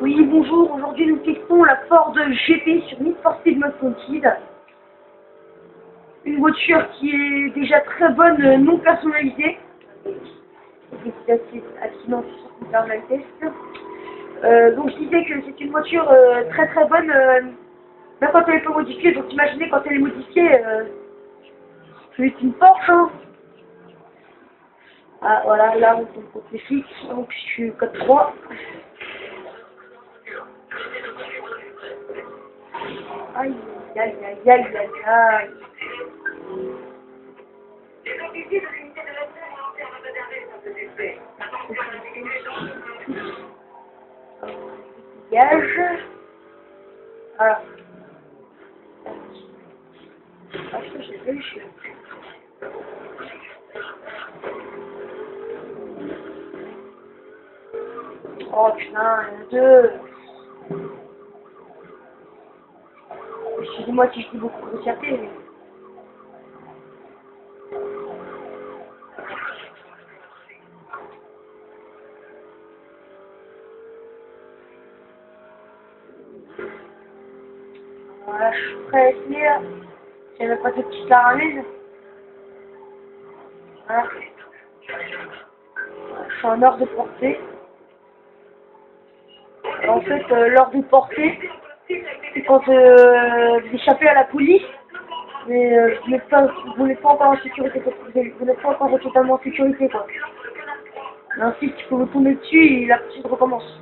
Oui, bonjour, aujourd'hui nous testons la Ford GT sur Need for Speed Most Wanted. Une voiture qui est déjà très bonne, non personnalisée. C'est assez accident sur qu'on faire le test. Donc je disais que c'est une voiture très bonne, même quand elle est pas modifiée. Donc imaginez quand elle est modifiée, c'est une Porsche. Hein. Ah voilà, là on tombe contre les flics, donc je suis code 3. Aïe, aïe, aïe, aïe, aïe, aïe. Dégage. Voilà. Ah, ça, j'ai réussi. Oh putain, il y en a deux. Excusez-moi si je dis beaucoup de grossièreté, mais... Voilà, je suis prêt à essayer. Si elle n'a pas de petite caramel. Voilà. Je suis en heure de portée. En fait, l'heure de portée, c'est quand vous échappez à la police, mais vous n'êtes pas encore en sécurité, vous n'êtes pas encore totalement en sécurité, quoi. Et ensuite, il faut vous tomber dessus et la poursuite recommence.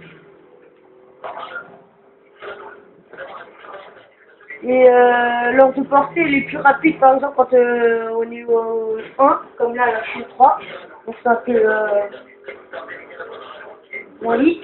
Et l'heure de portée, elle est plus rapide, par exemple, quand au niveau 1, comme là, je suis 3, donc c'est un peu moins vite.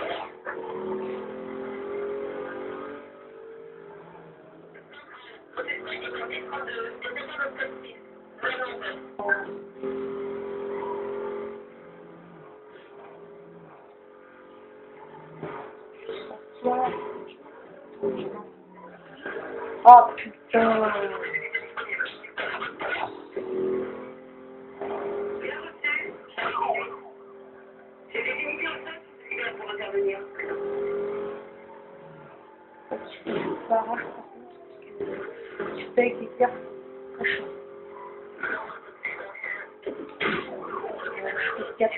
Oh putain. Tu fais avec les terres très chaud. Je fais 4.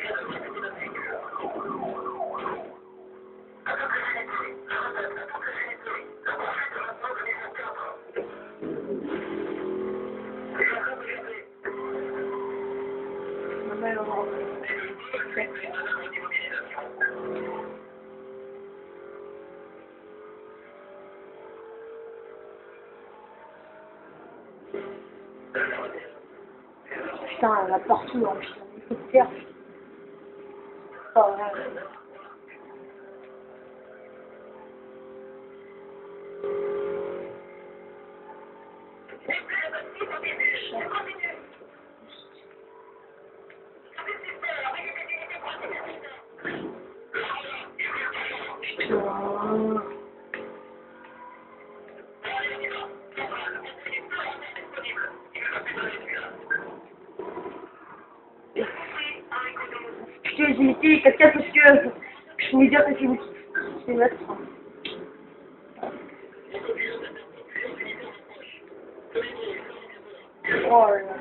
Putain, elle va partout, hein, putain, il faut faire. Oh, ouais. que j'ai imité quelqu'un parce que je voulais dire que c'est vous. C'est vrai. Oh là là.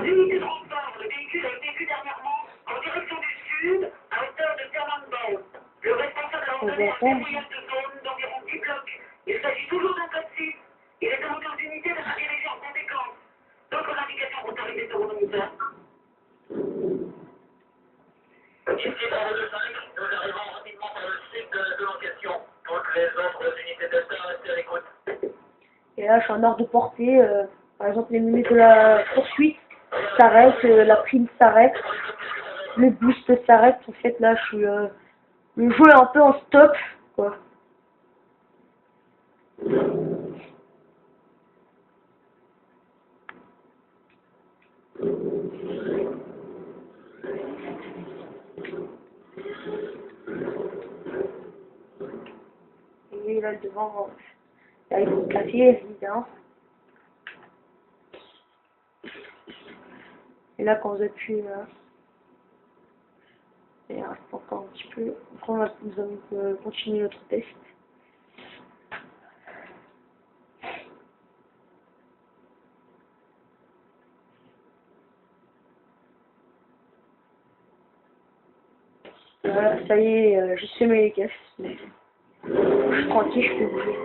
Unité de transport, le véhicule a été vu dernièrement en direction du sud, à hauteur de Diamant. Le responsable a ordonné un verrouillage de zone d'environ 10 blocs. Il s'agit toujours d'un code 6. Il est demandé aux unités de se diriger en conséquence. D'autres indications vont arriver sur vos moniteurs. Ici dans le 5, nous arrivons rapidement par le site de l'enquête. Toutes les autres unités de terre restent à l'écoute. Et là, je suis en ordre de portée. Par exemple, les minutes de la poursuite s'arrêtent, la prime s'arrête, le boost s'arrête. En fait, là, je suis le jeu est un peu en stop, quoi. Et là, devant, là, il faut casser, évidemment. Et là, quand vous appuyez là, il reste encore un petit peu. Après, nous allons continuer notre test. Voilà, ça y est, j'ai semé les caisses. Je suis tranquille, je peux bouger.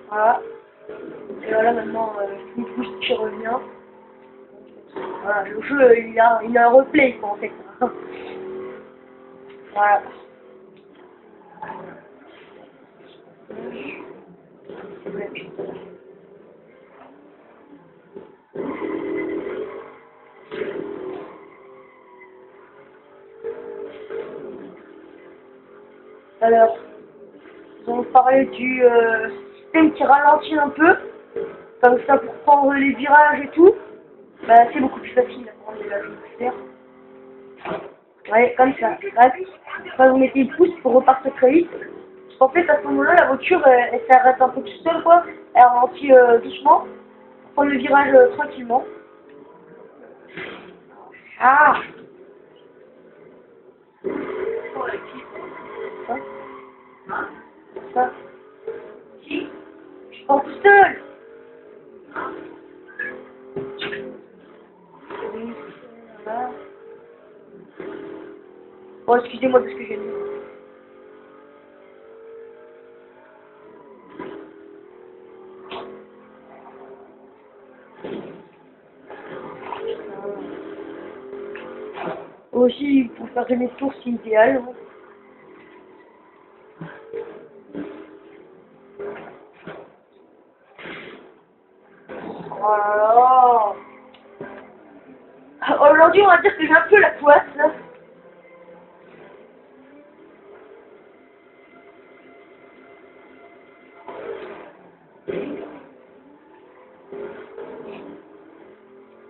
Voilà. Et voilà, maintenant, une boost qui revient. Voilà, le jeu, il a un replay, quoi, en fait. Voilà. C'est vrai, putain. Alors, nous allons parler du système qui ralentit un peu, comme ça pour prendre les virages et tout. Bah, c'est beaucoup plus facile à prendre les virages, je vais faire. Ouais, comme ça. Bref, quand vous mettez le pouce pour repartir très vite. Parce qu'en fait, à ce moment-là, la voiture, elle s'arrête un peu toute seule, quoi. Elle ralentit doucement, pour prendre le virage tranquillement. Ah! Ça? Ça? Si? Je prends tout seul! Oui, voilà. Bon, excusez-moi de ce que j'ai dit. Aussi, pour faire demi-tour, c'est idéal. Voilà. Aujourd'hui, on va dire que j'ai un peu la poisse, là.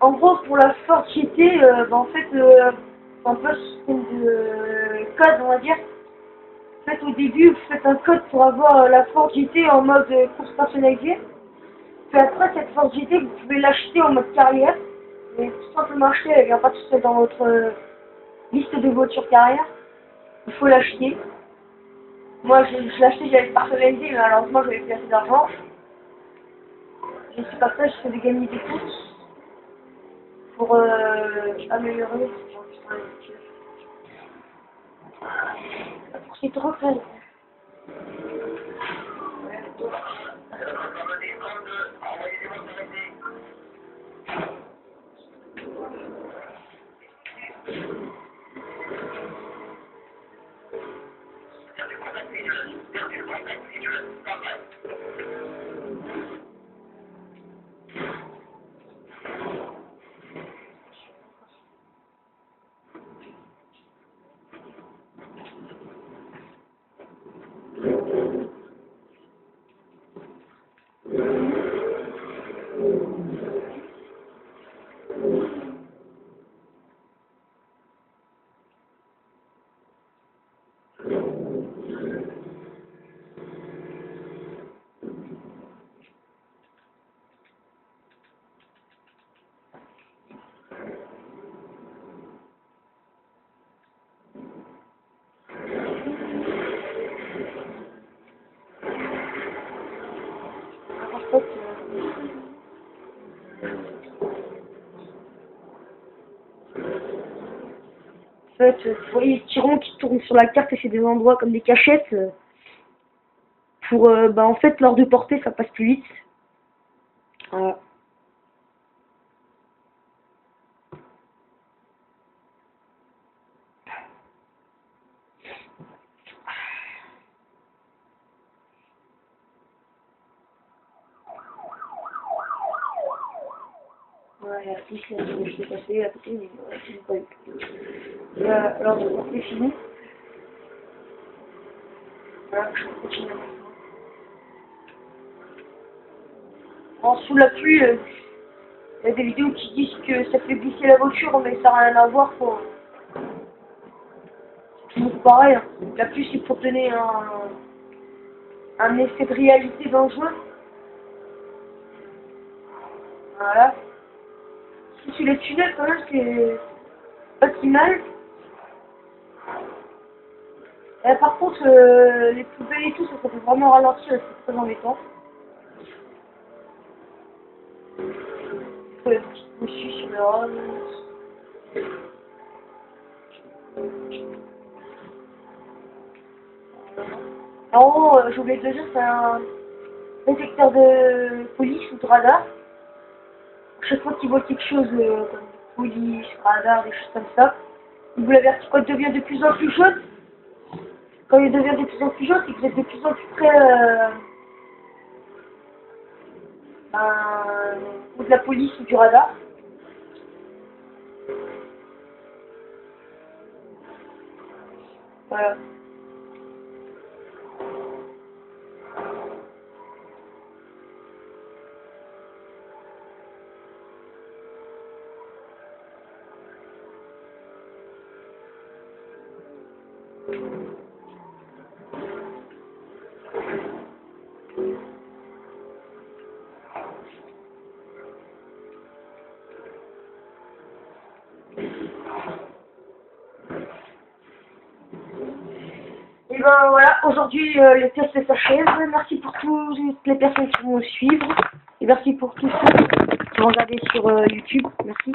En gros, pour la Ford GT, bah, en fait, un peu ce système de code, on va dire. En fait, au début, vous faites un code pour avoir la Ford GT en mode course personnalisée. Puis après, cette Ford GT, vous pouvez l'acheter en mode carrière. Et tout simplement acheter, elle vient pas tout seul dans votre liste des voitures carrière. Il faut l'acheter. Moi, je l'ai acheté, j'avais personnalisé, mais malheureusement, j'avais plus assez d'argent. Je sais pas ça, je fais gagner des courses pour améliorer. C'est trop fun. En fait, vous voyez les tirants qui tournent sur la carte et c'est des endroits comme des cachettes. Pour, en fait, lors de portée, ça passe plus vite. Voilà. Ouais, ici, je l'ai passé à côté, mais c'est pas eu. Alors, c'est fini. Voilà, je continue. En sous la pluie, il y a des vidéos qui disent que ça fait glisser la voiture, mais ça n'a rien à voir, quoi. C'est toujours pareil. Hein. La pluie, c'est pour donner un effet de réalité dans le jeu. Voilà. Si tu les tunnels, quand même, c'est pas si mal. Et par contre, les poubelles et tout, ça fait vraiment ralentir, c'est très embêtant. Il faut les petites bouchées sur le rhum. En haut, j'ai oublié de le dire, c'est un détecteur de police ou de radar. Chaque fois qu'il voit quelque chose comme police, radar, des choses comme ça, il vous l'avertit quand il devient de plus en plus jaune. Quand il devient de plus en plus jaune, c'est que vous êtes de plus en plus près ou de la police ou du radar. Voilà. Et ben voilà, aujourd'hui le test s'achève. Merci pour toutes les personnes qui vont me suivre. Et merci pour tous ceux qui vont regarder sur YouTube. Merci.